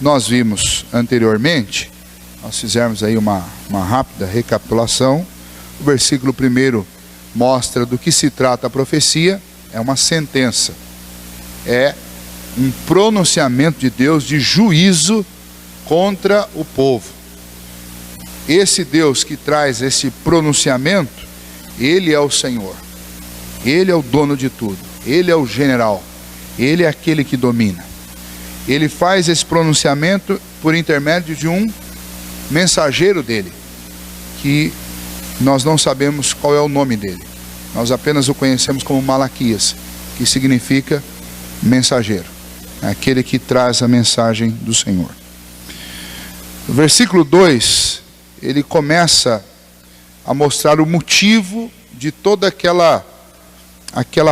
nós vimos anteriormente, nós fizermos aí uma rápida recapitulação, o versículo 1 mostra do que se trata a profecia. É uma sentença, é um pronunciamento de Deus de juízo contra o povo. Esse Deus que traz esse pronunciamento, Ele é o Senhor, Ele é o dono de tudo, Ele é o general, Ele é aquele que domina. Ele faz esse pronunciamento por intermédio de um mensageiro dele, que nós não sabemos qual é o nome dele, nós apenas o conhecemos como Malaquias, que significa mensageiro, aquele que traz a mensagem do Senhor. O versículo 2, ele começa a mostrar o motivo de toda aquela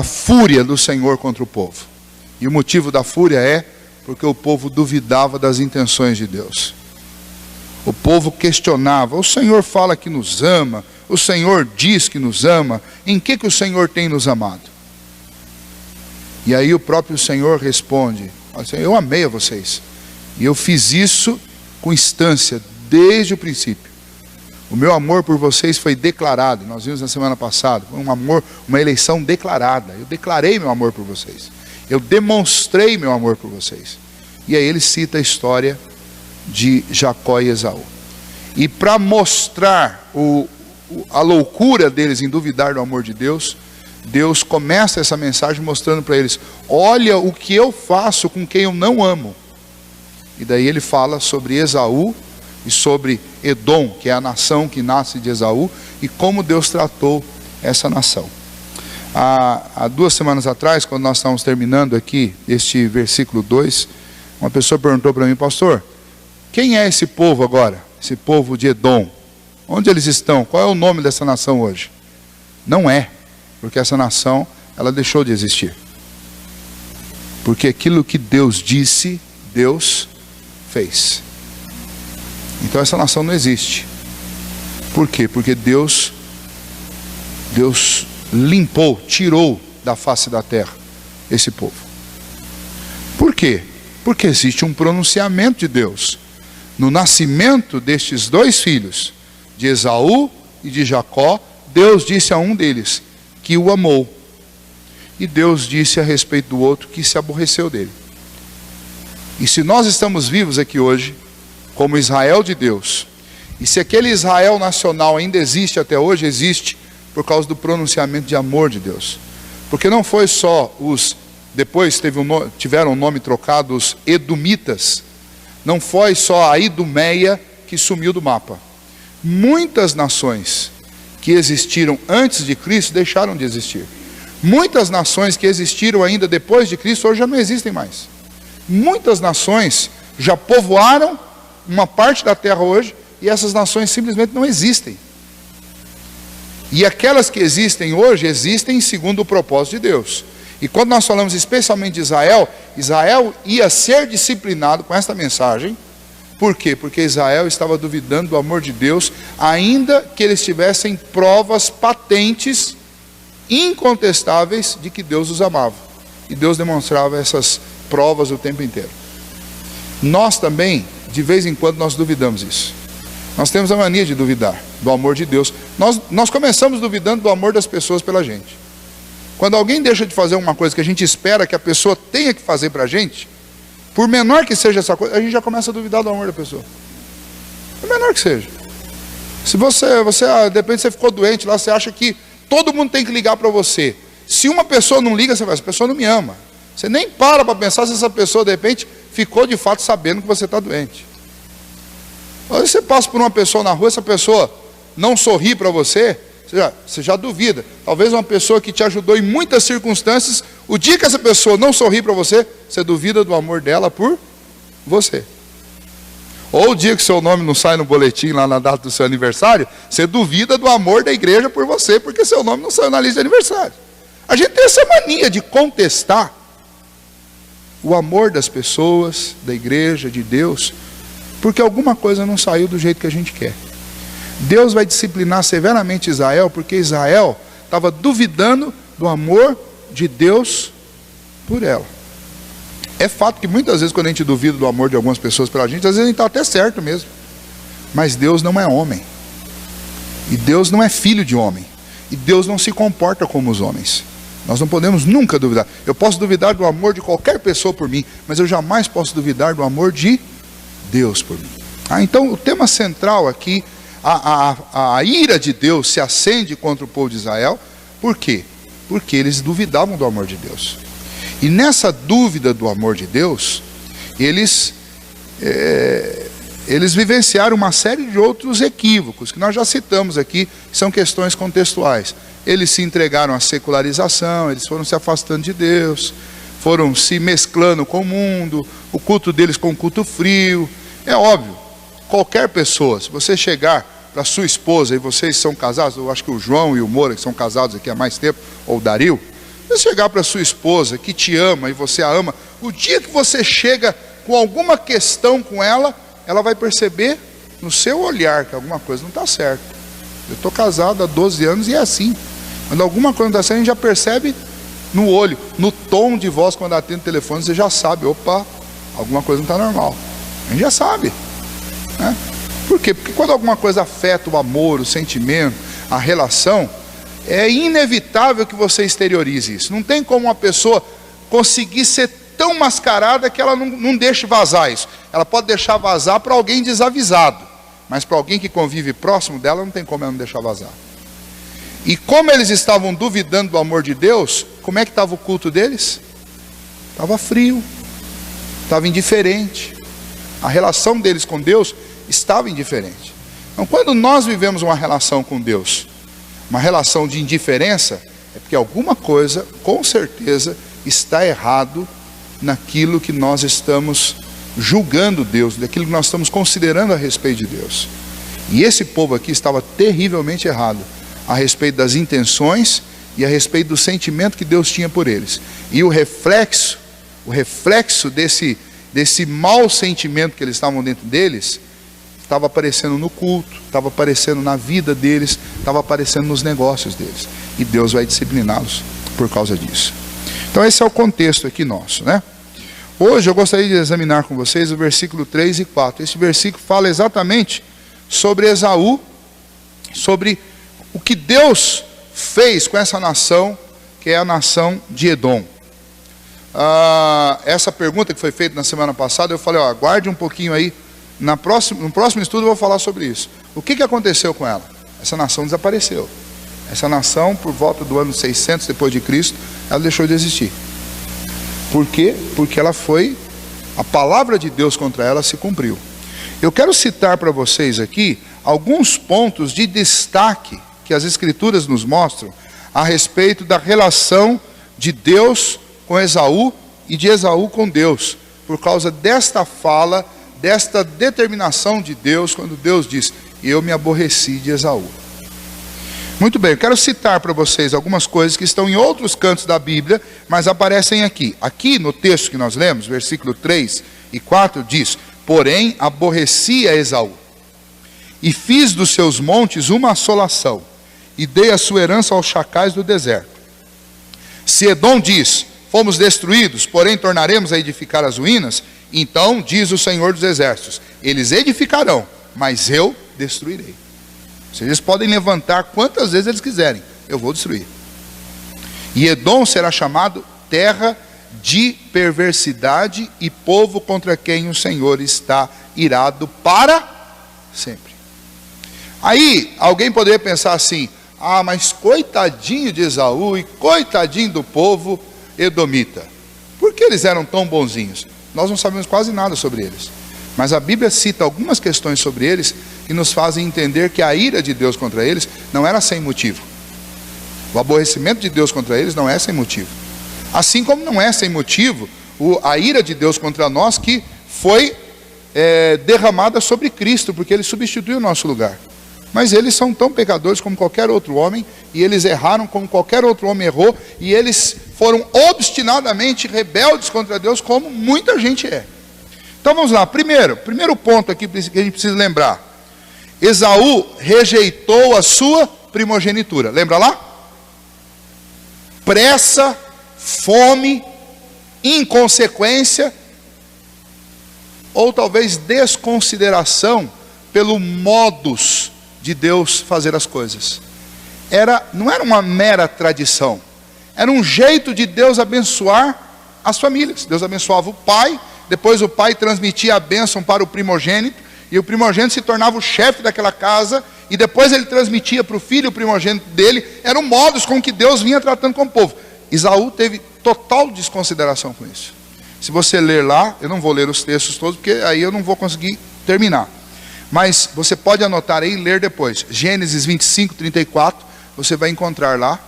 fúria do Senhor contra o povo. E o motivo da fúria é porque o povo duvidava das intenções de Deus. O povo questionava: o Senhor fala que nos ama, o Senhor diz que nos ama, em que o Senhor tem nos amado? E aí o próprio Senhor responde: eu amei a vocês, e eu fiz isso com instância desde o princípio. O meu amor por vocês foi declarado, nós vimos na semana passada, foi um amor, uma eleição declarada. Eu declarei meu amor por vocês, eu demonstrei meu amor por vocês. E aí ele cita a história de Jacó e Esaú. E para mostrar a loucura deles em duvidar do amor de Deus, Deus começa essa mensagem mostrando para eles: olha o que eu faço com quem eu não amo. E daí ele fala sobre Esaú e sobre Edom, que é a nação que nasce de Esaú, e como Deus tratou essa nação. Há 2 semanas atrás, quando nós estávamos terminando aqui este versículo 2, uma pessoa perguntou para mim: pastor, quem é esse povo agora? Esse povo de Edom? Onde eles estão? Qual é o nome dessa nação hoje? Não é, porque essa nação, ela deixou de existir. Porque aquilo que Deus disse, Deus fez. Então essa nação não existe. Por quê? Porque Deus limpou, tirou da face da terra esse povo. Por quê? Porque existe um pronunciamento de Deus. No nascimento destes 2 filhos, de Esaú e de Jacó, Deus disse a um deles que o amou. E Deus disse a respeito do outro que se aborreceu dele. E se nós estamos vivos aqui hoje, como Israel de Deus, e se aquele Israel nacional ainda existe até hoje, existe por causa do pronunciamento de amor de Deus. Porque não foi só depois tiveram o nome trocado, os edomitas. Não foi só a Idumeia que sumiu do mapa. Muitas nações que existiram antes de Cristo deixaram de existir. Muitas nações que existiram ainda depois de Cristo hoje já não existem mais. Muitas nações já povoaram uma parte da terra hoje, e essas nações simplesmente não existem. E aquelas que existem hoje, existem segundo o propósito de Deus. E quando nós falamos especialmente de Israel, Israel ia ser disciplinado com esta mensagem. Por quê? Porque Israel estava duvidando do amor de Deus, ainda que eles tivessem provas patentes, incontestáveis, de que Deus os amava. E Deus demonstrava essas provas o tempo inteiro. Nós também, de vez em quando, nós duvidamos isso. Nós temos a mania de duvidar do amor de Deus. Nós começamos duvidando do amor das pessoas pela gente. Quando alguém deixa de fazer uma coisa que a gente espera que a pessoa tenha que fazer para a gente, por menor que seja essa coisa, a gente já começa a duvidar do amor da pessoa. Por menor que seja. Se você de repente você ficou doente lá, você acha que todo mundo tem que ligar para você. Se uma pessoa não liga, você fala: essa pessoa não me ama. Você nem para pensar se essa pessoa de repente ficou de fato sabendo que você está doente. Às vezes você passa por uma pessoa na rua, essa pessoa não sorri para você, você já duvida. Talvez uma pessoa que te ajudou em muitas circunstâncias, o dia que essa pessoa não sorri para você, você duvida do amor dela por você. Ou o dia que seu nome não sai no boletim lá na data do seu aniversário, você duvida do amor da igreja por você, porque seu nome não saiu na lista de aniversário. A gente tem essa mania de contestar o amor das pessoas, da igreja, de Deus, porque alguma coisa não saiu do jeito que a gente quer. Deus vai disciplinar severamente Israel, porque Israel estava duvidando do amor de Deus por ela. É fato que muitas vezes quando a gente duvida do amor de algumas pessoas pela gente, às vezes a gente está até certo mesmo. Mas Deus não é homem. E Deus não é filho de homem. E Deus não se comporta como os homens. Nós não podemos nunca duvidar. Eu posso duvidar do amor de qualquer pessoa por mim, mas eu jamais posso duvidar do amor de Deus por mim. Então o tema central aqui, a ira de Deus se acende contra o povo de Israel. Por quê? Porque eles duvidavam do amor de Deus. E nessa dúvida do amor de Deus, eles vivenciaram uma série de outros equívocos, que nós já citamos aqui, que são questões contextuais. Eles se entregaram à secularização, eles foram se afastando de Deus, foram se mesclando com o mundo, o culto deles com o culto frio. É óbvio, qualquer pessoa, se você chegar para sua esposa, e vocês são casados, eu acho que o João e o Moura, que são casados aqui há mais tempo, ou o Dario, se você chegar para sua esposa, que te ama e você a ama, o dia que você chega com alguma questão com ela, ela vai perceber no seu olhar que alguma coisa não está certa. Eu estou casado há 12 anos e é assim. Quando alguma coisa não está certa, a gente já percebe no olho, no tom de voz, quando atende o telefone, você já sabe, opa, alguma coisa não está normal. A gente já sabe, né? Por quê? Porque quando alguma coisa afeta o amor, o sentimento, a relação, é inevitável que você exteriorize isso. Não tem como uma pessoa conseguir ser tão mascarada que ela não deixe vazar isso. Ela pode deixar vazar para alguém desavisado, mas para alguém que convive próximo dela, não tem como ela não deixar vazar. E como eles estavam duvidando do amor de Deus, como é que estava o culto deles? Estava frio, estava indiferente. A relação deles com Deus estava indiferente. Então, quando nós vivemos uma relação com Deus, uma relação de indiferença, é porque alguma coisa, com certeza, está errado naquilo que nós estamos julgando Deus, daquilo que nós estamos considerando a respeito de Deus. E esse povo aqui estava terrivelmente errado a respeito das intenções e a respeito do sentimento que Deus tinha por eles. E o reflexo desse mau sentimento que eles estavam dentro deles, estava aparecendo no culto, estava aparecendo na vida deles, estava aparecendo nos negócios deles. E Deus vai discipliná-los por causa disso. Então esse é o contexto aqui nosso, né? Hoje eu gostaria de examinar com vocês o versículo 3 e 4. Este versículo fala exatamente sobre Esaú, sobre o que Deus fez com essa nação, que é a nação de Edom. Essa pergunta que foi feita na semana passada, eu falei, aguarde um pouquinho aí, no próximo estudo eu vou falar sobre isso. O que aconteceu com ela? Essa nação desapareceu. Essa nação, por volta do ano 600 depois de Cristo, ela deixou de existir. Por quê? Porque a palavra de Deus contra ela se cumpriu. Eu quero citar para vocês aqui alguns pontos de destaque que as Escrituras nos mostram a respeito da relação de Deus com Esaú e de Esaú com Deus, por causa desta fala, desta determinação de Deus, quando Deus diz, eu me aborreci de Esaú. Muito bem, eu quero citar para vocês algumas coisas que estão em outros cantos da Bíblia, mas aparecem aqui. Aqui no texto que nós lemos, versículo 3 e 4, diz, porém aborreci a Esaú, e fiz dos seus montes uma assolação, e dei a sua herança aos chacais do deserto. Se Edom diz, fomos destruídos, porém tornaremos a edificar as ruínas, então diz o Senhor dos Exércitos, eles edificarão, mas eu destruirei. Eles podem levantar quantas vezes eles quiserem, eu vou destruir. E Edom será chamado terra de perversidade e povo contra quem o Senhor está irado para sempre. Aí alguém poderia pensar assim, mas coitadinho de Esaú e coitadinho do povo edomita. Por que eles eram tão bonzinhos? Nós não sabemos quase nada sobre eles. Mas a Bíblia cita algumas questões sobre eles que nos fazem entender que a ira de Deus contra eles não era sem motivo. O aborrecimento de Deus contra eles não é sem motivo. Assim como não é sem motivo a ira de Deus contra nós que foi derramada sobre Cristo, porque Ele substituiu o nosso lugar. Mas eles são tão pecadores como qualquer outro homem, e eles erraram como qualquer outro homem errou, e eles foram obstinadamente rebeldes contra Deus, como muita gente é. Então vamos lá, primeiro ponto aqui que a gente precisa lembrar. Esaú rejeitou a sua primogenitura, lembra lá? Pressa, fome, inconsequência, ou talvez desconsideração pelo modus de Deus fazer as coisas. Não era uma mera tradição, era um jeito de Deus abençoar as famílias. Deus abençoava o pai, depois o pai transmitia a bênção para o primogênito, e o primogênito se tornava o chefe daquela casa, e depois ele transmitia para o filho, o primogênito dele. Era o modus com que Deus vinha tratando com o povo. Esaú teve total desconsideração com isso. Se você ler lá, eu não vou ler os textos todos, porque aí eu não vou conseguir terminar. Mas você pode anotar aí e ler depois. Gênesis 25, 34, você vai encontrar lá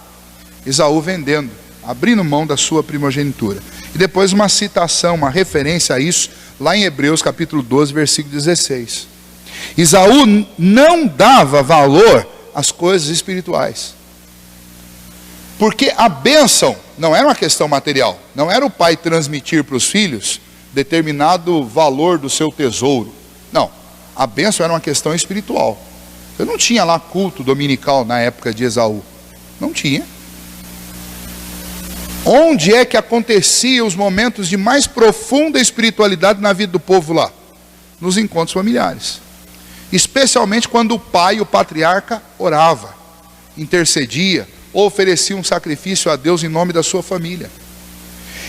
Esaú vendendo, abrindo mão da sua primogenitura. E depois uma citação, uma referência a isso, lá em Hebreus capítulo 12, versículo 16. Esaú não dava valor às coisas espirituais. Porque a bênção não era uma questão material. Não era o pai transmitir para os filhos determinado valor do seu tesouro. Não, a bênção era uma questão espiritual. Você não tinha lá culto dominical na época de Esaú. Não tinha. Onde é que acontecia os momentos de mais profunda espiritualidade na vida do povo lá? Nos encontros familiares. Especialmente quando o pai, o patriarca, orava, intercedia, ou oferecia um sacrifício a Deus em nome da sua família.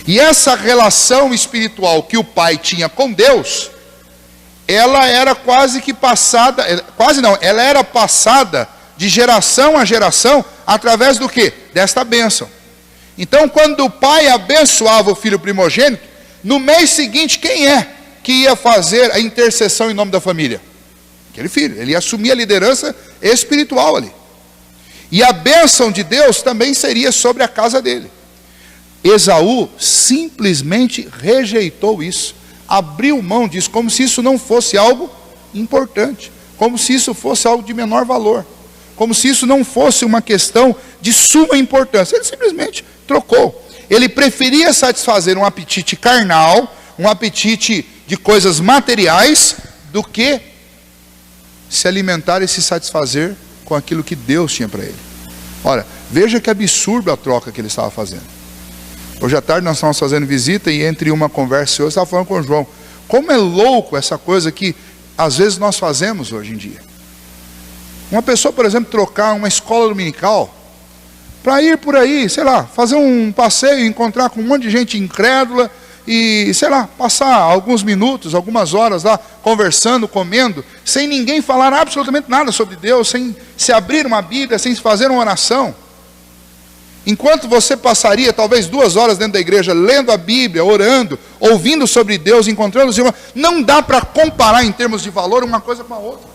E essa relação espiritual que o pai tinha com Deus, ela era quase que passada, ela era passada de geração a geração, através do quê? Desta bênção. Então, quando o pai abençoava o filho primogênito, no mês seguinte, quem é que ia fazer a intercessão em nome da família? Aquele filho. Ele ia assumir a liderança espiritual ali. E a bênção de Deus também seria sobre a casa dele. Esaú simplesmente rejeitou isso. Abriu mão disso, como se isso não fosse algo importante. Como se isso fosse algo de menor valor. Como se isso não fosse uma questão de suma importância. Ele simplesmente trocou. Ele preferia satisfazer um apetite carnal, um apetite de coisas materiais, do que se alimentar e se satisfazer com aquilo que Deus tinha para ele. Olha, veja que absurdo a troca que ele estava fazendo. Hoje à tarde nós estávamos fazendo visita, e entre uma conversa e outra, eu estava falando com o João. Como é louco essa coisa que às vezes nós fazemos hoje em dia. Uma pessoa, por exemplo, trocar uma escola dominical para ir por aí, sei lá, fazer um passeio, encontrar com um monte de gente incrédula e, sei lá, passar alguns minutos, algumas horas lá, conversando, comendo, sem ninguém falar absolutamente nada sobre Deus, sem se abrir uma Bíblia, sem se fazer uma oração. Enquanto você passaria talvez 2 horas dentro da igreja, lendo a Bíblia, orando, ouvindo sobre Deus, encontrando os irmãos, não dá para comparar em termos de valor uma coisa com a outra.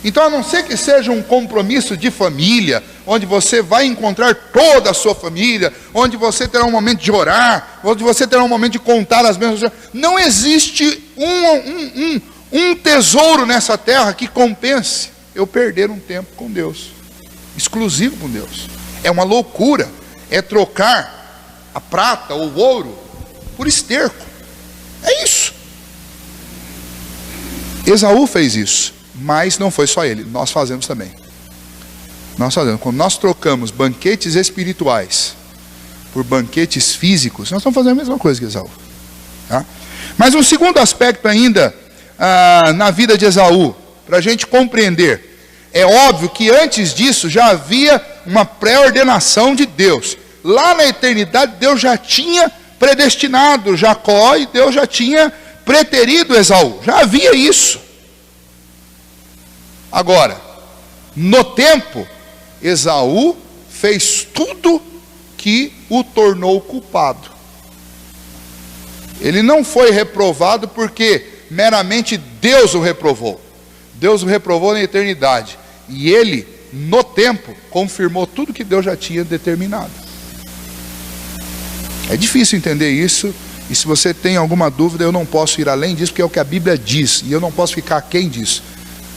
Então, a não ser que seja um compromisso de família, onde você vai encontrar toda a sua família, onde você terá um momento de orar, onde você terá um momento de contar as bênçãos, não existe um tesouro nessa terra que compense eu perder um tempo com Deus, exclusivo com Deus. É uma loucura, é trocar a prata ou o ouro por esterco. É isso. Esaú fez isso. Mas não foi só ele, nós fazemos também. Nós fazemos. Quando nós trocamos banquetes espirituais por banquetes físicos, nós estamos fazendo a mesma coisa que Esaú. Tá? Mas um segundo aspecto ainda na vida de Esaú, para a gente compreender, é óbvio que antes disso já havia uma pré-ordenação de Deus. Lá na eternidade Deus já tinha predestinado Jacó e Deus já tinha preterido Esaú. Já havia isso. Agora, no tempo, Esaú fez tudo que o tornou culpado. Ele não foi reprovado porque meramente Deus o reprovou. Deus o reprovou na eternidade. E ele, no tempo, confirmou tudo que Deus já tinha determinado. É difícil entender isso. E se você tem alguma dúvida, eu não posso ir além disso, porque é o que a Bíblia diz. E eu não posso ficar aquém disso.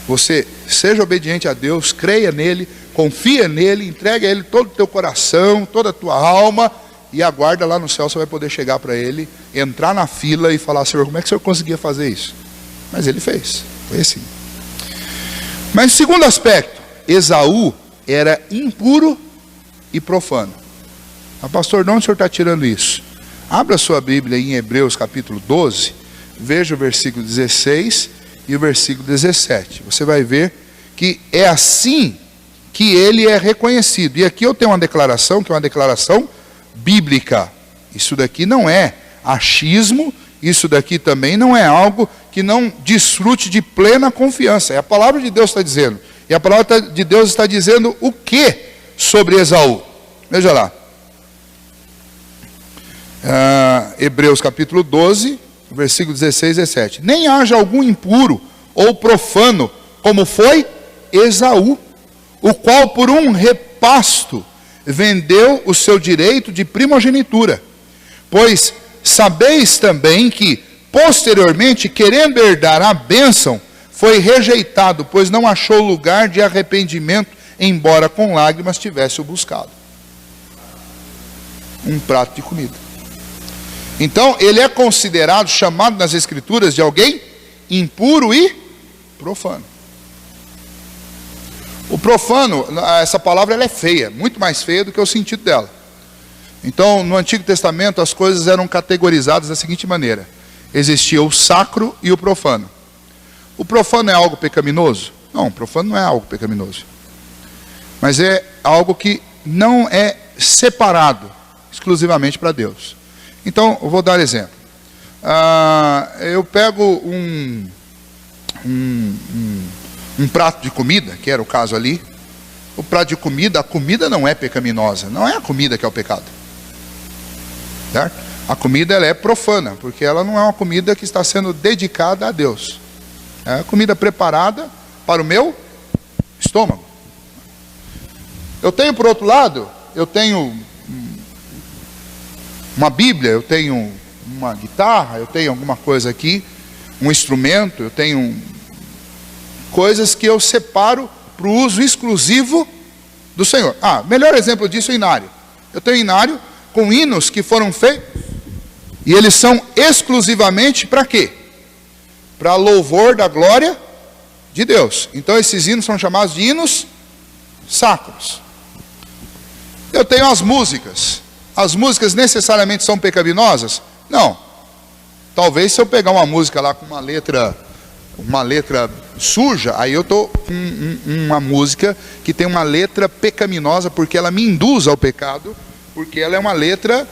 Você seja obediente a Deus, creia nele, confia nele, entregue a ele todo o teu coração, toda a tua alma, e aguarda lá no céu, você vai poder chegar para ele, entrar na fila e falar: Senhor, como é que o Senhor conseguia fazer isso? Mas ele fez, foi assim. Mas o segundo aspecto, Esaú era impuro e profano. Pastor, de onde o senhor está tirando isso? Abra sua Bíblia em Hebreus capítulo 12, veja o versículo 16 e o versículo 17. Você vai ver que é assim que ele é reconhecido. E aqui eu tenho uma declaração, que é uma declaração bíblica. Isso daqui não é achismo, isso daqui também não é algo que não desfrute de plena confiança. É a palavra de Deus está dizendo. E a palavra de Deus está dizendo o que sobre Esaú? Veja lá. Hebreus capítulo 12, versículo 16 e 17. Nem haja algum impuro ou profano, como foi Esaú, o qual por um repasto vendeu o seu direito de primogenitura. Pois sabeis também que, posteriormente, querendo herdar a bênção, foi rejeitado, pois não achou lugar de arrependimento, embora com lágrimas tivesse o buscado. Um prato de comida. Então, ele é considerado, chamado nas Escrituras, de alguém impuro e profano. O profano, essa palavra ela é feia, muito mais feia do que o sentido dela. Então, no Antigo Testamento, as coisas eram categorizadas da seguinte maneira: existia o sacro e o profano. O profano é algo pecaminoso? Não, o profano não é algo pecaminoso. Mas é algo que não é separado exclusivamente para Deus. Então, eu vou dar exemplo. Eu pego um prato de comida, que era o caso ali. O prato de comida, a comida não é pecaminosa. Não é a comida que é o pecado. Certo? A comida ela é profana, porque ela não é uma comida que está sendo dedicada a Deus. É a comida preparada para o meu estômago. Eu tenho, por outro lado, eu tenho uma Bíblia, eu tenho uma guitarra, eu tenho alguma coisa aqui, um instrumento, eu tenho coisas que eu separo para o uso exclusivo do Senhor. Melhor exemplo disso é o inário. Eu tenho inário com hinos que foram feitos, e eles são exclusivamente para quê? Para louvor da glória de Deus. Então esses hinos são chamados de hinos sacros. Eu tenho as músicas. As músicas necessariamente são pecaminosas? Não. Talvez se eu pegar uma música lá com uma letra suja, aí eu estou com uma música que tem uma letra pecaminosa, porque ela me induz ao pecado, porque ela é uma letra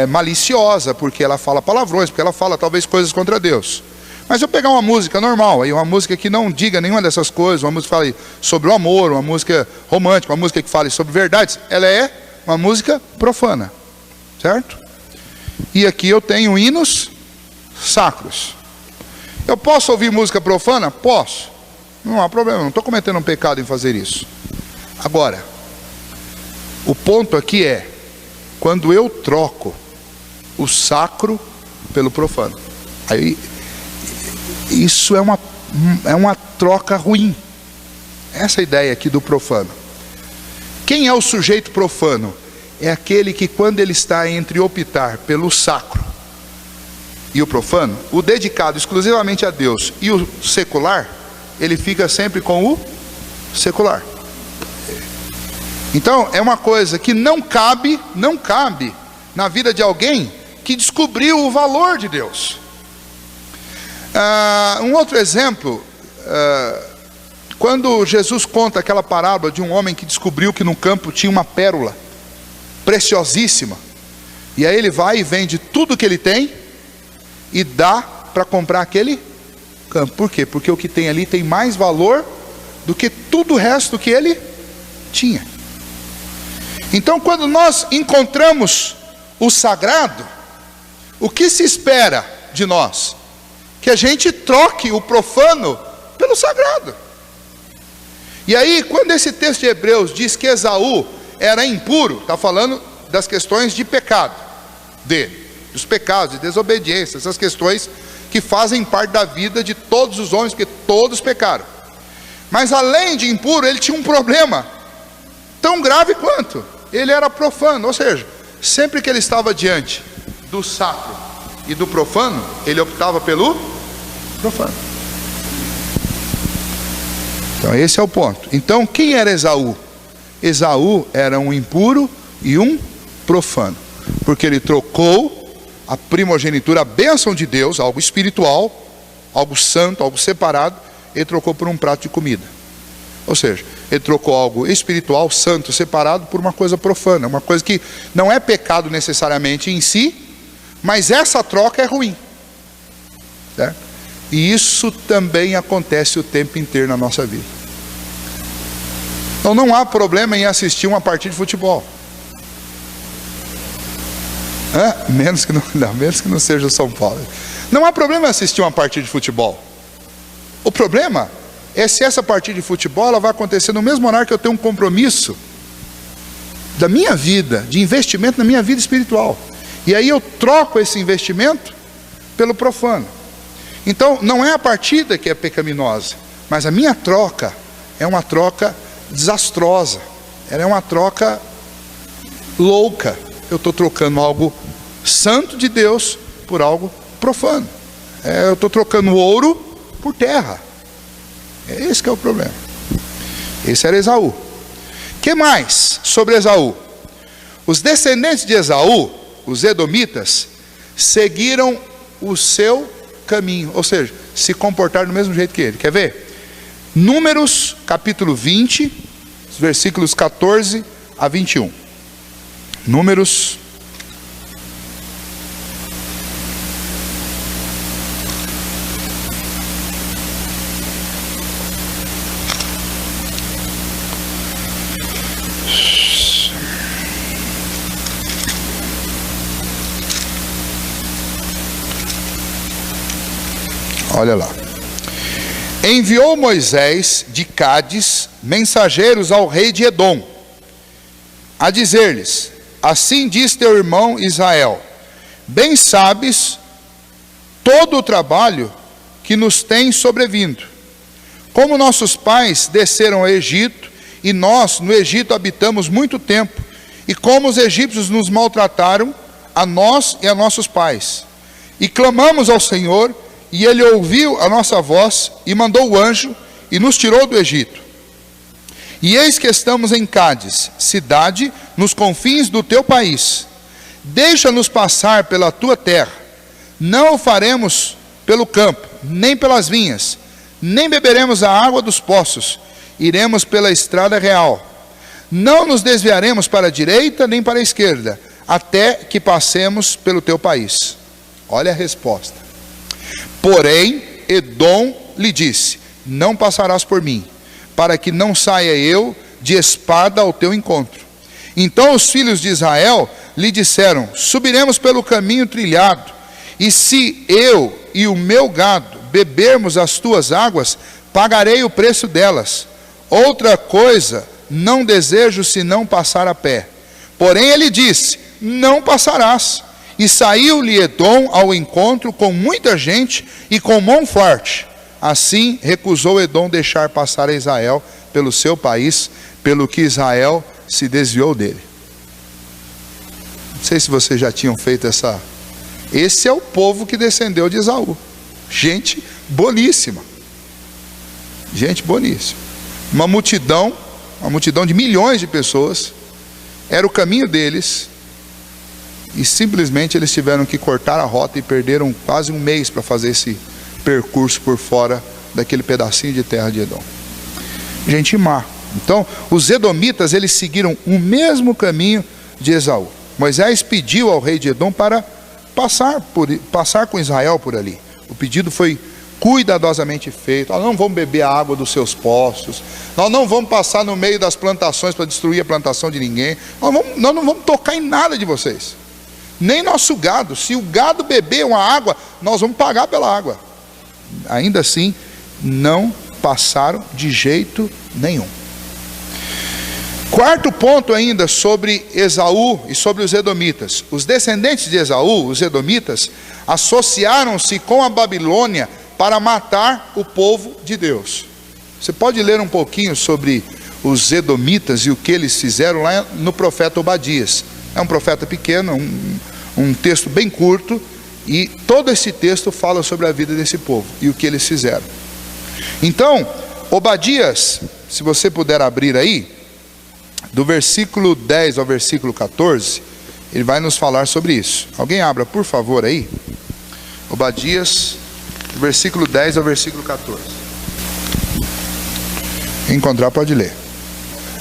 maliciosa, porque ela fala palavrões, porque ela fala talvez coisas contra Deus. Mas eu pegar uma música normal, aí uma música que não diga nenhuma dessas coisas, uma música que fale sobre o amor, uma música romântica, uma música que fale sobre verdades, ela é uma música profana, certo? E aqui eu tenho hinos sacros. Eu posso ouvir música profana? Posso. Não há problema, não estou cometendo um pecado em fazer isso. Agora, o ponto aqui é, quando eu troco o sacro pelo profano, aí isso é uma troca ruim. Essa ideia aqui do profano. Quem é o sujeito profano? É aquele que, quando ele está entre optar pelo sacro e o profano, o dedicado exclusivamente a Deus e o secular, ele fica sempre com o secular. Então, é uma coisa que não cabe na vida de alguém que descobriu o valor de Deus. Um outro exemplo, quando Jesus conta aquela parábola de um homem que descobriu que no campo tinha uma pérola preciosíssima, e aí ele vai e vende tudo que ele tem e dá para comprar aquele campo. Por quê? Porque o que tem ali tem mais valor do que tudo o resto que ele tinha. Então, quando nós encontramos o sagrado, o que se espera de nós? Que a gente troque o profano pelo sagrado. E aí, quando esse texto de Hebreus diz que Esaú era impuro, está falando das questões de pecado dele, dos pecados de desobediência, essas questões que fazem parte da vida de todos os homens, porque todos pecaram. Mas além de impuro, ele tinha um problema tão grave quanto: ele era profano. Ou seja, sempre que ele estava diante do sacro e do profano, ele optava pelo profano. Então esse é o ponto. Então quem era Esaú? Esaú era um impuro e um profano. porque ele trocou a primogenitura, a bênção de Deus, algo espiritual, algo santo, algo separado, ele trocou por um prato de comida. Ou seja, ele trocou algo espiritual, santo, separado, por uma coisa profana, uma coisa que não é pecado necessariamente em si, mas essa troca é ruim, certo? E isso também acontece o tempo inteiro na nossa vida. Então não há problema em assistir uma partida de futebol. Menos que não seja o São Paulo. Não há problema em assistir uma partida de futebol. O problema é se essa partida de futebol ela vai acontecer no mesmo horário que eu tenho um compromisso da minha vida, de investimento na minha vida espiritual. E aí eu troco esse investimento pelo profano. Então não é a partida que é pecaminosa, mas a minha troca é uma troca desastrosa. Ela é uma troca louca. Eu estou trocando algo santo de Deus por algo profano. Eu estou trocando ouro por terra. Esse que é o problema. Esse era Esaú. O que mais sobre Esaú? Os descendentes de Esaú, os edomitas, seguiram o seu caminho, ou seja, se comportaram do mesmo jeito que ele. Quer ver? Números capítulo 20, versículos 14 a 21. Números. Olha lá. Enviou Moisés de Cádiz mensageiros ao rei de Edom, a dizer-lhes: assim diz teu irmão Israel, bem sabes todo o trabalho que nos tem sobrevindo. Como nossos pais desceram ao Egito, e nós no Egito habitamos muito tempo, e como os egípcios nos maltrataram, a nós e a nossos pais. E clamamos ao Senhor, e ele ouviu a nossa voz, e mandou o anjo, e nos tirou do Egito. E eis que estamos em Cádiz, cidade nos confins do teu país. Deixa-nos passar pela tua terra. Não o faremos pelo campo, nem pelas vinhas, nem beberemos a água dos poços. Iremos pela estrada real. Não nos desviaremos para a direita nem para a esquerda, até que passemos pelo teu país. Olha a resposta. Porém, Edom lhe disse: não passarás por mim, para que não saia eu de espada ao teu encontro. Então os filhos de Israel lhe disseram: subiremos pelo caminho trilhado, e se eu e o meu gado bebermos as tuas águas, pagarei o preço delas. Outra coisa não desejo senão passar a pé. Porém ele disse: não passarás. E saiu-lhe Edom ao encontro com muita gente e com mão forte. Assim recusou Edom deixar passar a Israel pelo seu país, pelo que Israel se desviou dele. Não sei se vocês já tinham feito essa. Esse é o povo que descendeu de Esaú. Gente boníssima. Gente boníssima. Uma multidão de milhões de pessoas. Era o caminho deles. E simplesmente eles tiveram que cortar a rota e perderam quase um mês para fazer esse percurso por fora daquele pedacinho de terra de Edom. Gente má. Então, os edomitas, eles seguiram o mesmo caminho de Esaú. Moisés pediu ao rei de Edom para passar com Israel por ali. O pedido foi cuidadosamente feito. Nós não vamos beber a água dos seus poços. Nós não vamos passar no meio das plantações para destruir a plantação de ninguém. Nós não vamos tocar em nada de vocês. Nem nosso gado. Se o gado beber uma água, nós vamos pagar pela água. Ainda assim, não passaram de jeito nenhum. Quarto ponto ainda sobre Esaú e sobre os edomitas. Os descendentes de Esaú, os edomitas, associaram-se com a Babilônia para matar o povo de Deus. Você pode ler um pouquinho sobre os edomitas e o que eles fizeram lá no profeta Obadias. É um profeta pequeno, um texto bem curto, e todo esse texto fala sobre a vida desse povo e o que eles fizeram. Então, Obadias, se você puder abrir aí, do versículo 10 ao versículo 14, ele vai nos falar sobre isso. Alguém abra, por favor, aí. Obadias, versículo 10 ao versículo 14. Encontrar, pode ler.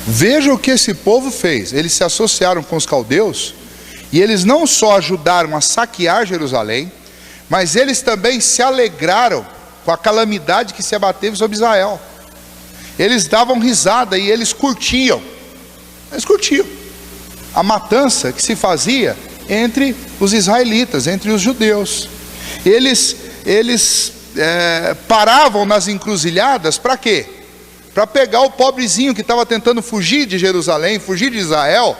Veja o que esse povo fez. Eles se associaram com os caldeus, e eles não só ajudaram a saquear Jerusalém, mas eles também se alegraram com a calamidade que se abateve sobre Israel. Eles davam risada e eles curtiam. Eles curtiam a matança que se fazia entre os israelitas, entre os judeus. Eles paravam nas encruzilhadas para quê? Para pegar o pobrezinho que estava tentando fugir de Jerusalém, fugir de Israel,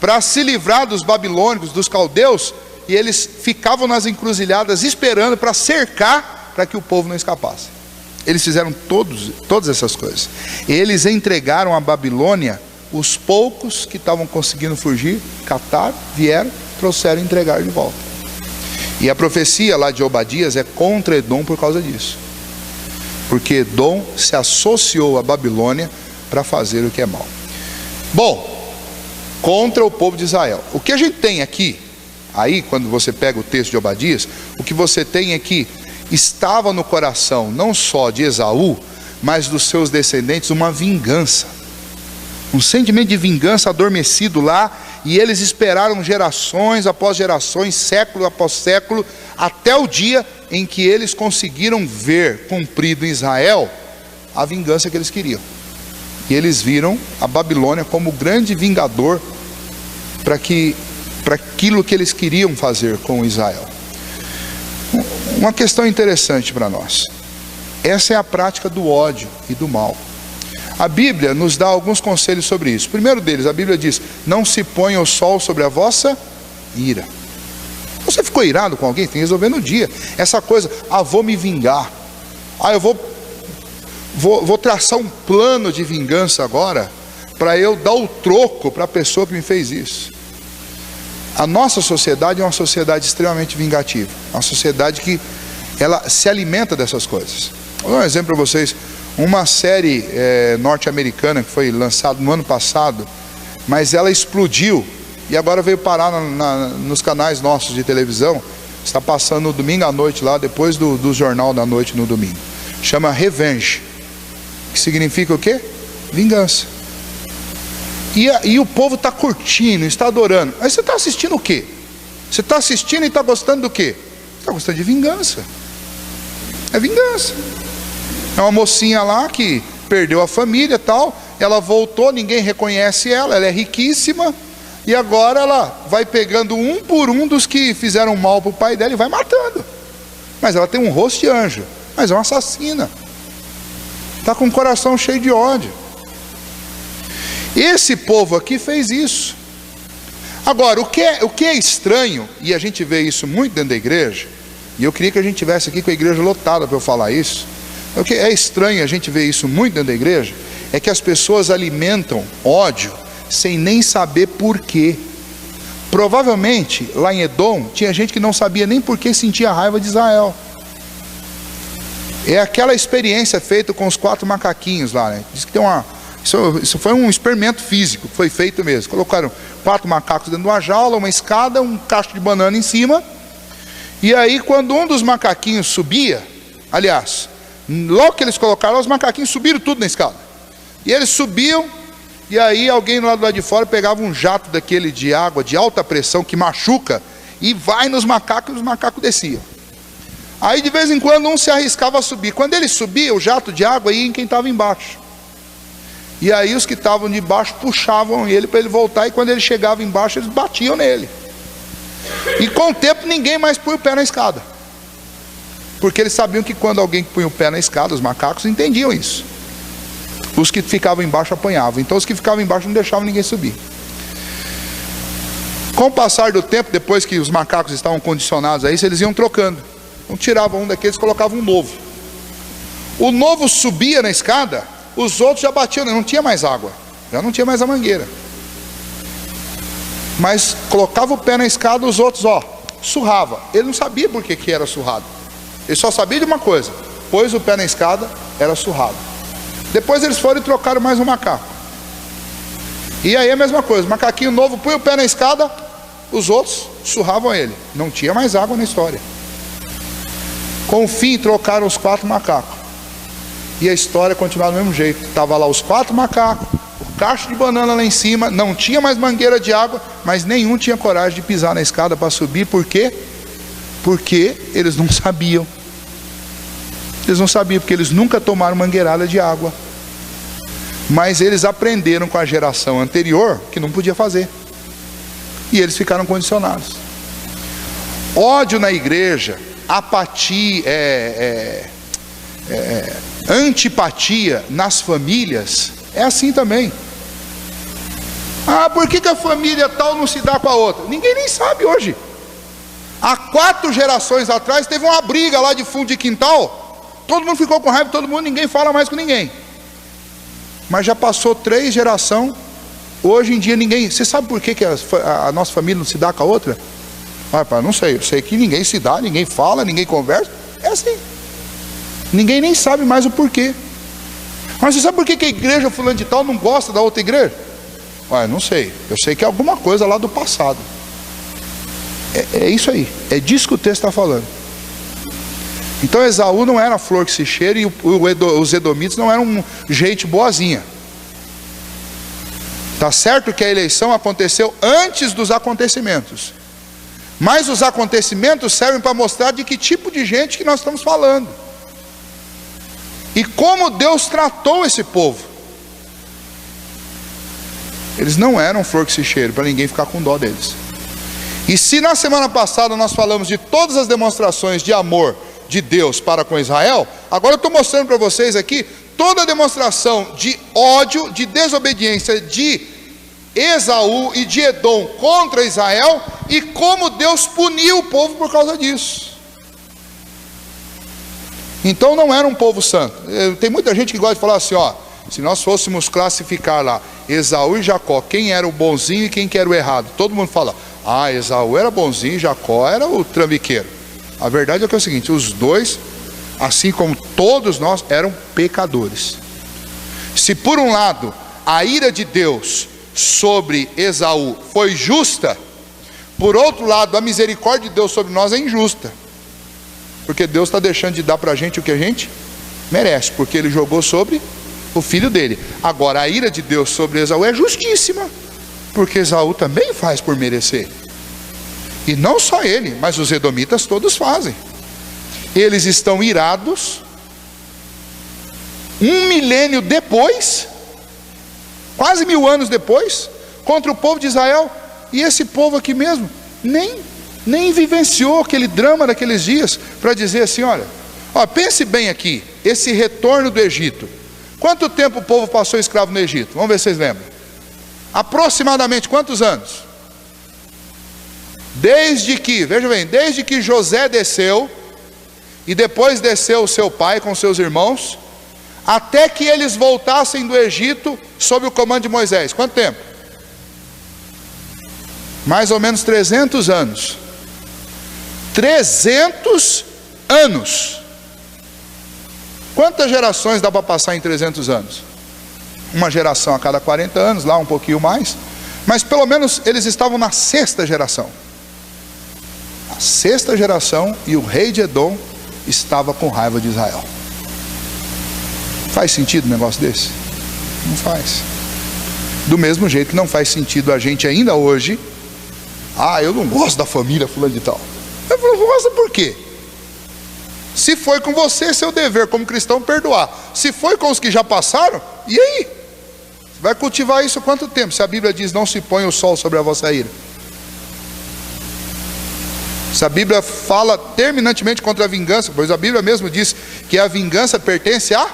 para se livrar dos babilônicos, dos caldeus, e eles ficavam nas encruzilhadas esperando para cercar, para que o povo não escapasse. Eles fizeram todas essas coisas. Eles entregaram à Babilônia os poucos que estavam conseguindo fugir, cataram, vieram, trouxeram e entregaram de volta. E a profecia lá de Obadias é contra Edom por causa disso. Porque Edom se associou à Babilônia para fazer o que é mal. Bom, contra o povo de Israel. O que a gente tem aqui, aí quando você pega o texto de Obadias, o que você tem é que estava no coração não só de Esaú, mas dos seus descendentes uma vingança. Um sentimento de vingança adormecido lá, e eles esperaram gerações após gerações, século após século, até o dia em que eles conseguiram ver cumprido em Israel a vingança que eles queriam. E eles viram a Babilônia como o grande vingador para aquilo que eles queriam fazer com Israel. Uma questão interessante para nós. Essa é a prática do ódio e do mal. A Bíblia nos dá alguns conselhos sobre isso. O primeiro deles, a Bíblia diz: não se ponha o sol sobre a vossa ira. Você ficou irado com alguém? Tem que resolver no dia. Essa coisa, vou me vingar. Eu vou traçar um plano de vingança agora, para eu dar o troco para a pessoa que me fez isso. A nossa sociedade é uma sociedade extremamente vingativa. Uma sociedade que ela se alimenta dessas coisas. Vou dar um exemplo para vocês. Uma série norte-americana que foi lançada no ano passado, mas ela explodiu e agora veio parar nos canais nossos de televisão. Está passando no domingo à noite lá, depois do jornal da noite no domingo. Chama Revenge, que significa o quê? Vingança. E o povo está curtindo, está adorando. Aí você está assistindo o quê? Você está assistindo e está gostando do quê? Está gostando de vingança. É vingança. É uma mocinha lá que perdeu a família e tal. Ela voltou, ninguém reconhece ela é riquíssima. E agora ela vai pegando um por um dos que fizeram mal para o pai dela e vai matando. Mas ela tem um rosto de anjo, mas é uma assassina. Está com o coração cheio de ódio. Esse povo aqui fez isso. Agora, o que é estranho, e a gente vê isso muito dentro da igreja, e eu queria que a gente tivesse aqui com a igreja lotada para eu falar isso. O que é estranho, a gente vê isso muito dentro da igreja, é que as pessoas alimentam ódio sem nem saber por quê. Provavelmente, lá em Edom, tinha gente que não sabia nem por que sentia raiva de Israel. É aquela experiência feita com os 4 macaquinhos lá, né? Diz que tem isso foi um experimento físico, foi feito mesmo. Colocaram 4 macacos dentro de uma jaula, uma escada, um cacho de banana em cima. E aí quando um dos macaquinhos subia, aliás, logo que eles colocaram, os macaquinhos subiram tudo na escada. E eles subiam, e aí alguém lá do lado de fora pegava um jato daquele de água de alta pressão que machuca, e vai nos macacos, e os macacos desciam. Aí de vez em quando um se arriscava a subir. Quando ele subia, o jato de água ia em quem estava embaixo. E aí os que estavam de baixo puxavam ele para ele voltar, e quando ele chegava embaixo eles batiam nele. E com o tempo ninguém mais punha o pé na escada, porque eles sabiam que quando alguém punha o pé na escada, os macacos entendiam isso. Os que ficavam embaixo apanhavam, então os que ficavam embaixo não deixavam ninguém subir. Com o passar do tempo, depois que os macacos estavam condicionados a isso, eles iam trocando. Então tiravam um daqueles e colocavam um novo. O novo subia na escada, os outros já batiam, não tinha mais água, já não tinha mais a mangueira. Mas colocava o pé na escada, os outros, surrava. Ele não sabia por que era surrado. Ele só sabia de uma coisa: pôs o pé na escada, era surrado. Depois eles foram e trocaram mais um macaco. E aí a mesma coisa, macaquinho novo, põe o pé na escada, os outros surravam ele. Não tinha mais água na história. Com o fim, trocaram os 4 macacos. E a história continuava do mesmo jeito. Estava lá os 4 macacos, o cacho de banana lá em cima, não tinha mais mangueira de água, mas nenhum tinha coragem de pisar na escada para subir. Por quê? Porque eles não sabiam. Eles não sabiam, porque eles nunca tomaram mangueirada de água. Mas eles aprenderam com a geração anterior que não podia fazer. E eles ficaram condicionados. Ódio na igreja, apatia, antipatia nas famílias, é assim também. Ah, por que a família tal não se dá com a outra? Ninguém nem sabe hoje. Há 4 gerações atrás teve uma briga lá de fundo de quintal, todo mundo ficou com raiva, todo mundo, ninguém fala mais com ninguém. Mas já passou 3 gerações, hoje em dia ninguém... Você sabe por que a nossa família não se dá com a outra? Ah, pai, não sei, eu sei que ninguém se dá, ninguém fala, ninguém conversa, é assim. Ninguém nem sabe mais o porquê. Mas você sabe por que a igreja fulano de tal não gosta da outra igreja? Ah, não sei, eu sei que é alguma coisa lá do passado. É isso aí, é disso que o texto está falando. Então Esaú não era flor que se cheira e os edomitas não eram gente boazinha. Está certo que a eleição aconteceu antes dos acontecimentos, mas os acontecimentos servem para mostrar de que tipo de gente que nós estamos falando e como Deus tratou esse povo. Eles não eram flor que se cheira, para ninguém ficar com dó deles. E se na semana passada nós falamos de todas as demonstrações de amor de Deus para com Israel, agora eu estou mostrando para vocês aqui toda a demonstração de ódio, de desobediência de Esaú e de Edom contra Israel, e como Deus puniu o povo por causa disso. Então não era um povo santo. Tem muita gente que gosta de falar assim, ó, se nós fôssemos classificar lá Esaú e Jacó, quem era o bonzinho e quem que era o errado, todo mundo fala, ah, Esaú era bonzinho, Jacó era o trambiqueiro. A verdade é que é o seguinte, os dois, assim como todos nós, eram pecadores. Se por um lado a ira de Deus sobre Esaú foi justa, por outro lado a misericórdia de Deus sobre nós é injusta, porque Deus está deixando de dar para a gente o que a gente merece, porque Ele jogou sobre o filho dele. Agora a ira de Deus sobre Esaú é justíssima, porque Esaú também faz por merecer. E não só ele, mas os edomitas todos fazem. Eles estão irados 1 milênio depois, quase 1000 anos depois, contra o povo de Israel. E esse povo aqui mesmo nem vivenciou aquele drama daqueles dias para dizer assim, olha, pense bem aqui, esse retorno do Egito. Quanto tempo o povo passou escravo no Egito? Vamos ver se vocês lembram. Aproximadamente quantos anos? Desde que José desceu, e depois desceu o seu pai com seus irmãos, até que eles voltassem do Egito sob o comando de Moisés. Quanto tempo? Mais ou menos 300 anos. 300 anos. Quantas gerações dá para passar em 300 anos? Uma geração a cada 40 anos, lá um pouquinho mais. Mas pelo menos eles estavam na 6ª geração. A 6ª geração, e o rei de Edom estava com raiva de Israel. Faz sentido um negócio desse? Não faz. Do mesmo jeito que não faz sentido a gente ainda hoje, eu não gosto da família fulano de tal. Eu falo, gosta por quê? Se foi com você, é seu dever como cristão perdoar. Se foi com os que já passaram, e aí? Vai cultivar isso quanto tempo? Se a Bíblia diz, não se põe o sol sobre a vossa ira. Se a Bíblia fala terminantemente contra a vingança, pois a Bíblia mesmo diz que a vingança pertence a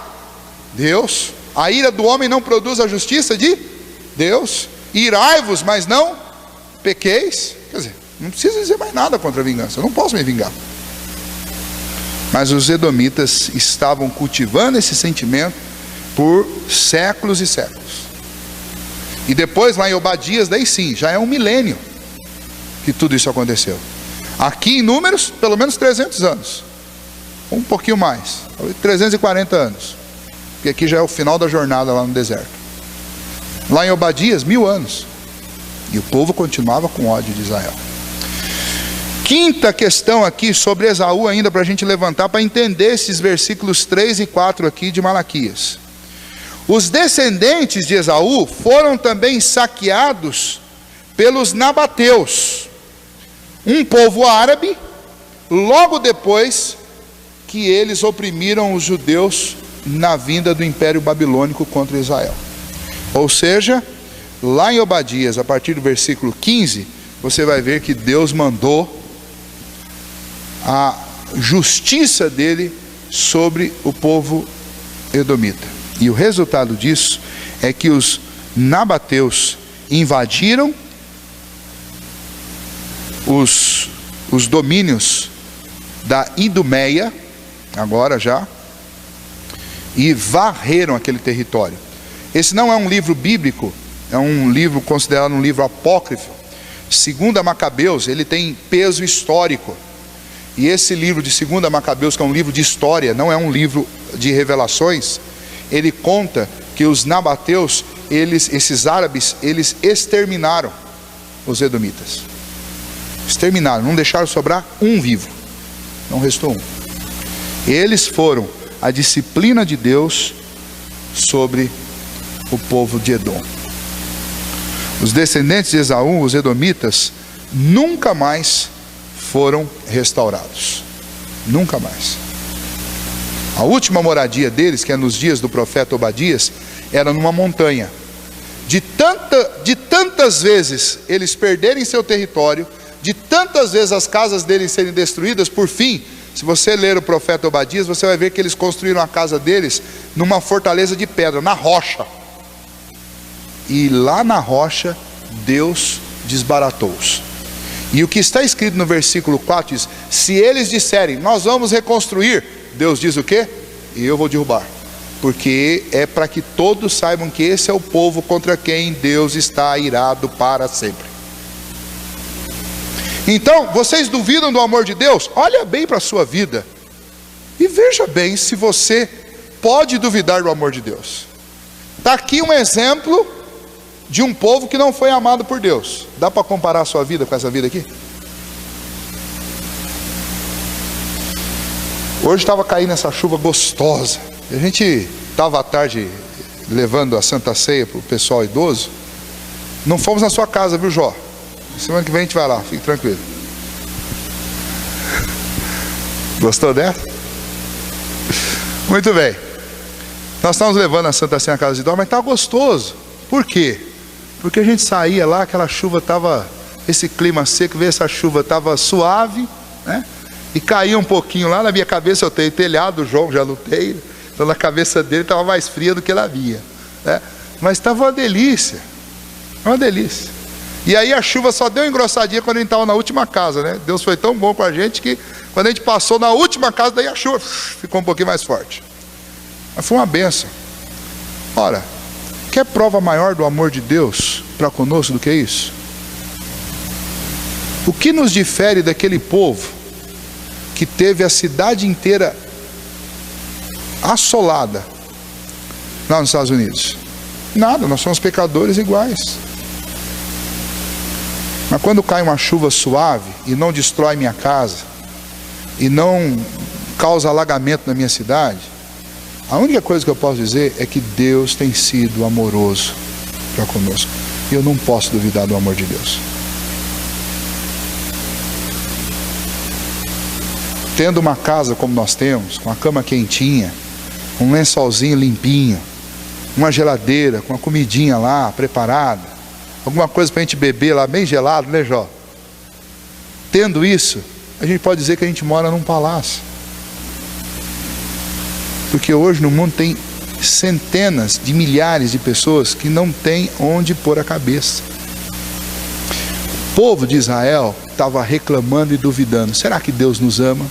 Deus. A ira do homem não produz a justiça de Deus. Irai-vos, mas não pequeis. Quer dizer, não precisa dizer mais nada contra a vingança, eu não posso me vingar. Mas os edomitas estavam cultivando esse sentimento por séculos e séculos. E depois lá em Obadias, daí sim, já é 1 milênio que tudo isso aconteceu. Aqui em Números, pelo menos 300 anos. Um pouquinho mais, 340 anos. Porque aqui já é o final da jornada lá no deserto. Lá em Obadias, 1000 anos. E o povo continuava com ódio de Israel. Quinta questão aqui sobre Esaú ainda para a gente levantar, para entender esses versículos 3 e 4 aqui de Malaquias. Os descendentes de Esaú foram também saqueados pelos nabateus, um povo árabe, logo depois que eles oprimiram os judeus na vinda do Império Babilônico contra Israel. Ou seja, lá em Obadias, a partir do versículo 15, você vai ver que Deus mandou a justiça dele sobre o povo edomita. E o resultado disso é que os nabateus invadiram os domínios da Idumeia, agora já, e varreram aquele território. Esse não é um livro bíblico, é um livro considerado um livro apócrifo. Segundo Macabeus, ele tem peso histórico. E esse livro de 2 Macabeus, que é um livro de história, não é um livro de revelações, ele conta que os nabateus, esses árabes, eles exterminaram os edomitas. Exterminaram, não deixaram sobrar um vivo. Não restou um. Eles foram a disciplina de Deus sobre o povo de Edom. Os descendentes de Esaú, os edomitas, nunca mais foram restaurados. Nunca mais. A última moradia deles, que é nos dias do profeta Obadias, era numa montanha. De tantas vezes eles perderem seu território, de tantas vezes as casas deles serem destruídas, por fim, se você ler o profeta Obadias, você vai ver que eles construíram a casa deles numa fortaleza de pedra, na rocha. E lá na rocha, Deus desbaratou-os. E o que está escrito no versículo 4 diz: se eles disserem, nós vamos reconstruir, Deus diz o quê? E eu vou derrubar. Porque é para que todos saibam que esse é o povo contra quem Deus está irado para sempre. Então, vocês duvidam do amor de Deus? Olha bem para a sua vida e veja bem se você pode duvidar do amor de Deus. Está aqui um exemplo de um povo que não foi amado por Deus. Dá para comparar a sua vida com essa vida aqui? Hoje estava caindo essa chuva gostosa. A gente estava à tarde levando a Santa Ceia para o pessoal idoso. Não fomos na sua casa, viu, Jó? Semana que vem a gente vai lá, fique tranquilo. Gostou dessa? Muito bem. Nós estávamos levando a Santa Ceia na casa de idosos, mas estava gostoso. Por quê? Porque a gente saía lá, aquela chuva estava, esse clima seco, veio essa chuva, estava suave, né? E caía um pouquinho lá na minha cabeça. Eu tenho telhado, o João já lutei, então na cabeça dele estava mais fria do que na minha, né? Mas estava uma delícia, uma delícia. E aí a chuva só deu uma engrossadinha quando a gente estava na última casa, né? Deus foi tão bom com a gente que quando a gente passou na última casa, daí a chuva ficou um pouquinho mais forte. Mas foi uma bênção. Ora, quer prova maior do amor de Deus para conosco do que isso? O que nos difere daquele povo que teve a cidade inteira assolada lá nos Estados Unidos? Nada, nós somos pecadores iguais. Mas quando cai uma chuva suave e não destrói minha casa, e não causa alagamento na minha cidade, a única coisa que eu posso dizer é que Deus tem sido amoroso para conosco. E eu não posso duvidar do amor de Deus. Tendo uma casa como nós temos, com a cama quentinha, um lençolzinho limpinho, uma geladeira com uma comidinha lá preparada, alguma coisa para a gente beber lá bem gelado, né, Jó? Tendo isso, a gente pode dizer que a gente mora num palácio. Porque hoje no mundo tem centenas de milhares de pessoas que não têm onde pôr a cabeça. O povo de Israel estava reclamando e duvidando: será que Deus nos ama?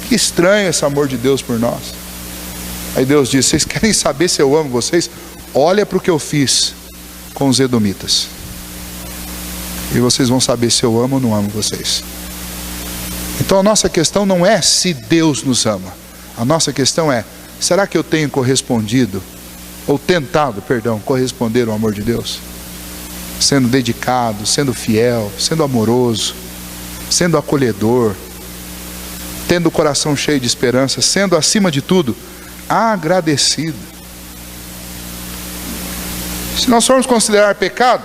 Que estranho esse amor de Deus por nós. Aí Deus disse: vocês querem saber se eu amo vocês? Olha para o que eu fiz com os edomitas, e vocês vão saber se eu amo ou não amo vocês. Então a nossa questão não é se Deus nos ama. A nossa questão é: será que eu tenho correspondido, ou tentado, perdão, corresponder ao amor de Deus? sendo dedicado, sendo fiel, sendo amoroso, sendo acolhedor, tendo o coração cheio de esperança, sendo acima de tudo agradecido. Se nós formos considerar pecado,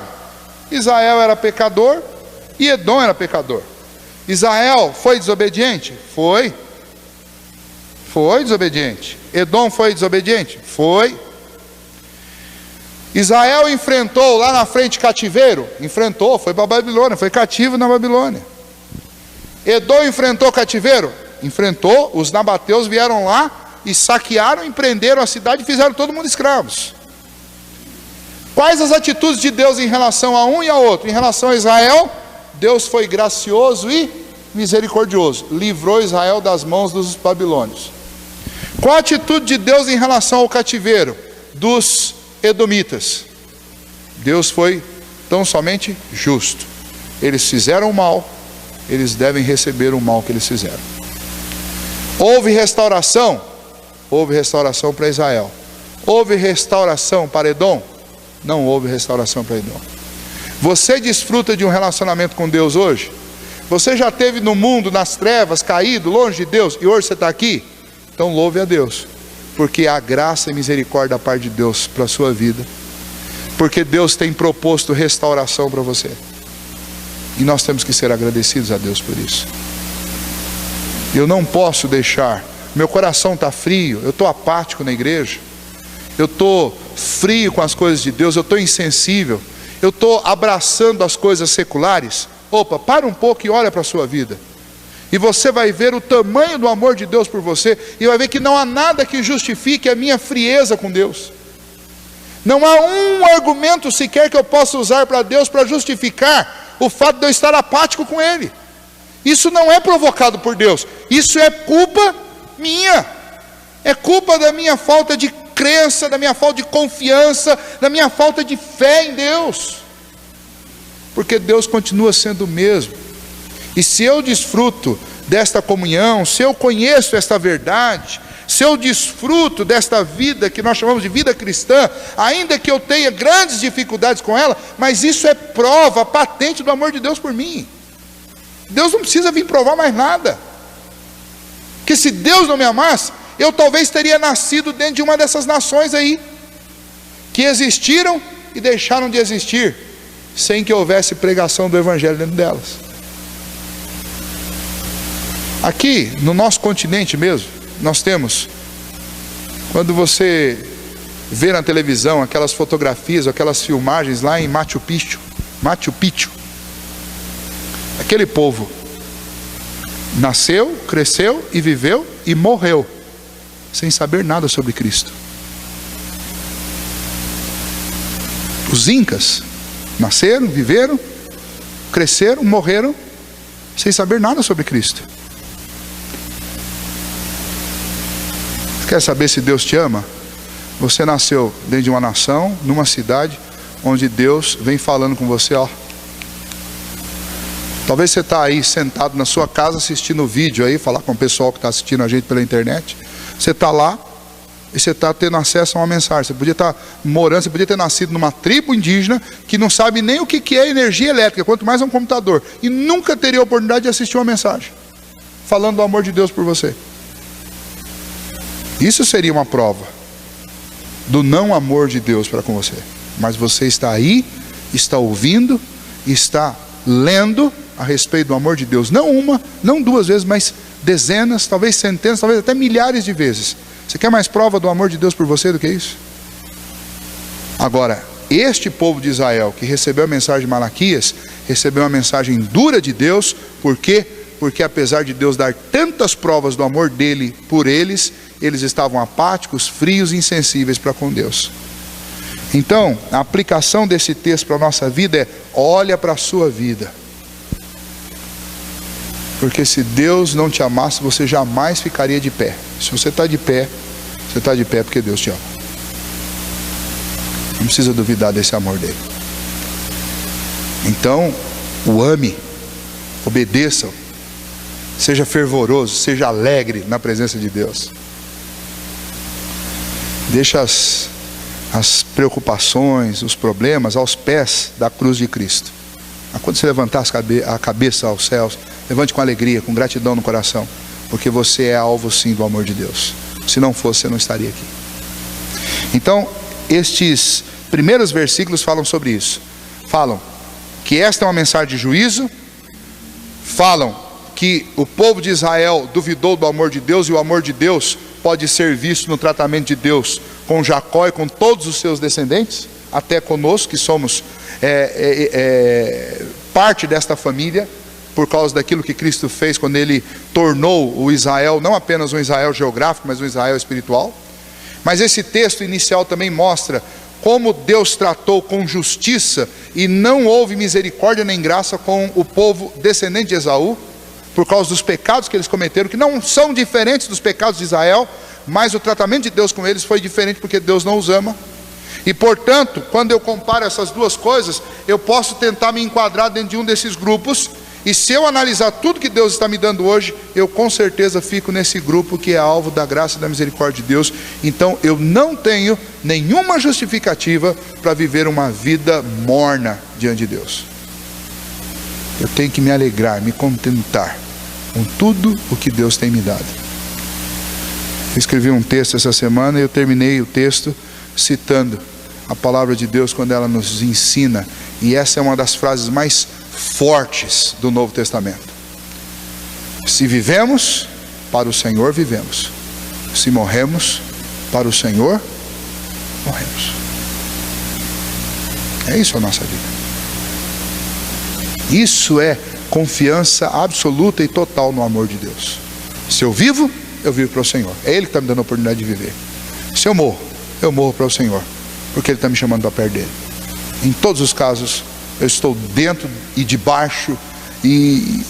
Israel era pecador e Edom era pecador. Israel foi desobediente? Foi desobediente. Edom foi desobediente? Foi. Israel enfrentou lá na frente cativeiro? Enfrentou, foi para a Babilônia, foi cativo na Babilônia. Edom enfrentou cativeiro? Enfrentou, os nabateus vieram lá e saquearam, e prenderam a cidade e fizeram todo mundo escravos. Quais as atitudes de Deus em relação a um e a outro? Em relação a Israel, Deus foi gracioso e misericordioso, livrou Israel das mãos dos babilônios. Qual a atitude de Deus em relação ao cativeiro dos edomitas? Deus foi tão somente justo. Eles fizeram o mal, eles devem receber o mal que eles fizeram. Houve restauração? Houve restauração para Israel. Houve restauração para Edom? Não houve restauração para Edom. Você desfruta de um relacionamento com Deus hoje? Você já esteve no mundo, nas trevas, caído, longe de Deus, e hoje você está aqui? Então louve a Deus, porque há graça e misericórdia da parte de Deus para a sua vida, porque Deus tem proposto restauração para você, e nós temos que ser agradecidos a Deus por isso. Eu não posso deixar, meu coração está frio, eu estou apático na igreja, eu estou frio com as coisas de Deus, eu estou insensível, eu estou abraçando as coisas seculares. Opa, para um pouco e olha para a sua vida, e você vai ver o tamanho do amor de Deus por você, e vai ver que não há nada que justifique a minha frieza com Deus. Não há um argumento sequer que eu possa usar para Deus para justificar o fato de eu estar apático com Ele. Isso não é provocado por Deus, isso é culpa minha, é culpa da minha falta de crença, da minha falta de confiança, da minha falta de fé em Deus, porque Deus continua sendo o mesmo. E se eu desfruto desta comunhão, se eu conheço esta verdade, se eu desfruto desta vida que nós chamamos de vida cristã, ainda que eu tenha grandes dificuldades com ela, mas isso é prova patente do amor de Deus por mim. Deus não precisa vir provar mais nada, que se Deus não me amasse, eu talvez teria nascido dentro de uma dessas nações aí, que existiram e deixaram de existir, sem que houvesse pregação do Evangelho dentro delas. Aqui, no nosso continente mesmo, nós temos, quando você vê na televisão aquelas fotografias, aquelas filmagens lá em Machu Picchu, aquele povo nasceu, cresceu e viveu e morreu, sem saber nada sobre Cristo. Os incas nasceram, viveram, cresceram, morreram, sem saber nada sobre Cristo. Quer saber se Deus te ama? Você nasceu dentro de uma nação, numa cidade, onde Deus vem falando com você, ó. Talvez você está aí sentado na sua casa assistindo o vídeo aí, falar com o pessoal que está assistindo a gente pela internet. Você está lá e você está tendo acesso a uma mensagem. Você podia estar morando, você podia ter nascido numa tribo indígena que não sabe nem o que é energia elétrica, quanto mais um computador, e nunca teria a oportunidade de assistir uma mensagem falando do amor de Deus por você. Isso seria uma prova do não amor de Deus para com você. Mas você está aí, está ouvindo, está lendo a respeito do amor de Deus, não uma, não duas vezes, mas dezenas, talvez centenas, talvez até milhares de vezes. Você quer mais prova do amor de Deus por você do que isso? Agora, este povo de Israel que recebeu a mensagem de Malaquias, recebeu uma mensagem dura de Deus. Por quê? Porque apesar de Deus dar tantas provas do amor dele por eles, eles estavam apáticos, frios e insensíveis para com Deus. Então, a aplicação desse texto para a nossa vida é: olha para a sua vida. Porque se Deus não te amasse, você jamais ficaria de pé. Se você está de pé, você está de pé porque Deus te ama. Não precisa duvidar desse amor dele. Então, o ame, obedeça, seja fervoroso, seja alegre na presença de Deus. Deixa as preocupações, os problemas aos pés da cruz de Cristo. Mas quando você levantar a cabeça aos céus, levante com alegria, com gratidão no coração, porque você é alvo sim do amor de Deus. Se não fosse, você não estaria aqui. Então, estes primeiros versículos falam sobre isso. Falam que esta é uma mensagem de juízo, falam que o povo de Israel duvidou do amor de Deus, e o amor de Deus pode ser visto no tratamento de Deus com Jacó e com todos os seus descendentes, até conosco que somos parte desta família, por causa daquilo que Cristo fez quando Ele tornou o Israel, não apenas um Israel geográfico, mas um Israel espiritual. Mas esse texto inicial também mostra como Deus tratou com justiça e não houve misericórdia nem graça com o povo descendente de Esaú, por causa dos pecados que eles cometeram, que não são diferentes dos pecados de Israel, mas o tratamento de Deus com eles foi diferente, porque Deus não os ama. E portanto, quando eu comparo essas duas coisas, eu posso tentar me enquadrar dentro de um desses grupos, e se eu analisar tudo que Deus está me dando hoje, eu com certeza fico nesse grupo que é alvo da graça e da misericórdia de Deus. Então eu não tenho nenhuma justificativa para viver uma vida morna diante de Deus. Eu tenho que me alegrar, me contentar com tudo o que Deus tem me dado. Eu escrevi um texto essa semana e eu terminei o texto citando a palavra de Deus quando ela nos ensina, e essa é uma das frases mais fortes do Novo Testamento: se vivemos, para o Senhor vivemos; se morremos, para o Senhor morremos. É isso a nossa vida. Isso é confiança absoluta e total no amor de Deus. Se eu vivo para o Senhor. É Ele que está me dando a oportunidade de viver. Se eu morro para o Senhor, porque Ele está me chamando para perto dele. Em todos os casos, eu estou dentro e debaixo e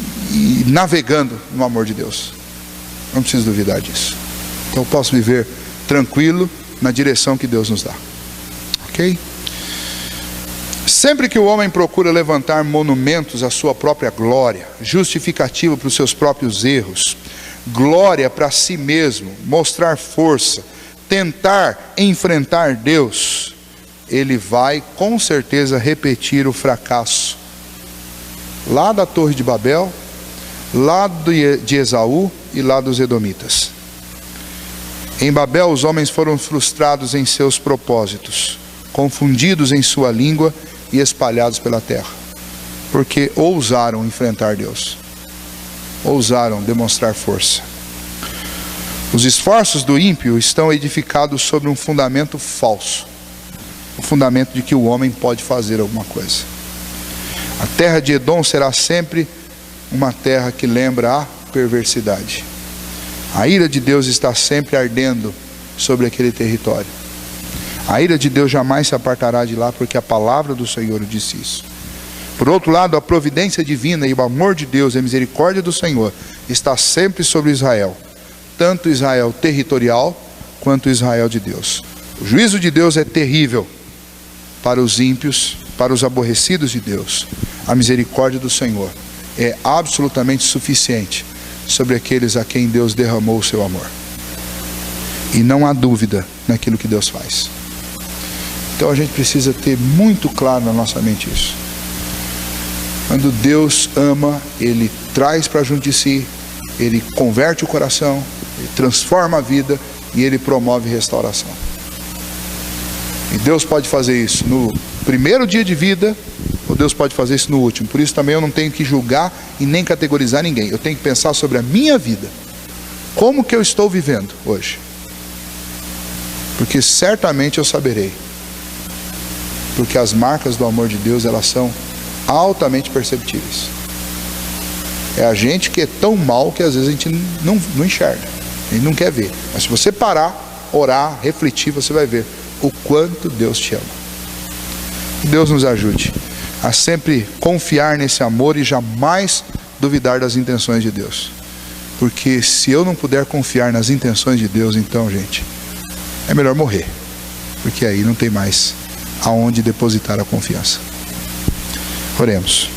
navegando no amor de Deus. Não preciso duvidar disso. Então eu posso viver tranquilo na direção que Deus nos dá. Ok? Sempre que o homem procura levantar monumentos à sua própria glória, justificativa para os seus próprios erros, glória para si mesmo, mostrar força, tentar enfrentar Deus, ele vai com certeza repetir o fracasso lá da Torre de Babel, lá de Esaú e lá dos Edomitas. Em Babel os homens foram frustrados em seus propósitos, confundidos em sua língua e espalhados pela terra, porque ousaram enfrentar Deus, ousaram demonstrar força. Os esforços do ímpio estão edificados sobre um fundamento falso, o fundamento de que o homem pode fazer alguma coisa. A terra de Edom será sempre uma terra que lembra a perversidade. A ira de Deus está sempre ardendo sobre aquele território. A ira de Deus jamais se apartará de lá, porque a palavra do Senhor disse isso. Por outro lado, a providência divina e o amor de Deus e a misericórdia do Senhor está sempre sobre Israel, tanto Israel territorial quanto Israel de Deus. O juízo de Deus é terrível para os ímpios, para os aborrecidos de Deus. A misericórdia do Senhor é absolutamente suficiente sobre aqueles a quem Deus derramou o seu amor. E não há dúvida naquilo que Deus faz. Então a gente precisa ter muito claro na nossa mente isso. Quando Deus ama, Ele traz para junto de si, Ele converte o coração, Ele transforma a vida e Ele promove restauração. E Deus pode fazer isso no primeiro dia de vida, ou Deus pode fazer isso no último. Por isso também eu não tenho que julgar e nem categorizar ninguém. Eu tenho que pensar sobre a minha vida. Como que eu estou vivendo hoje? Porque certamente eu saberei. Porque as marcas do amor de Deus, elas são altamente perceptíveis. É a gente que é tão mal que às vezes a gente não enxerga, a gente não quer ver. Mas se você parar, orar, refletir, você vai ver o quanto Deus te ama. Que Deus nos ajude a sempre confiar nesse amor e jamais duvidar das intenções de Deus. Porque se eu não puder confiar nas intenções de Deus, então, gente, é melhor morrer. Porque aí não tem mais aonde depositar a confiança. Oremos.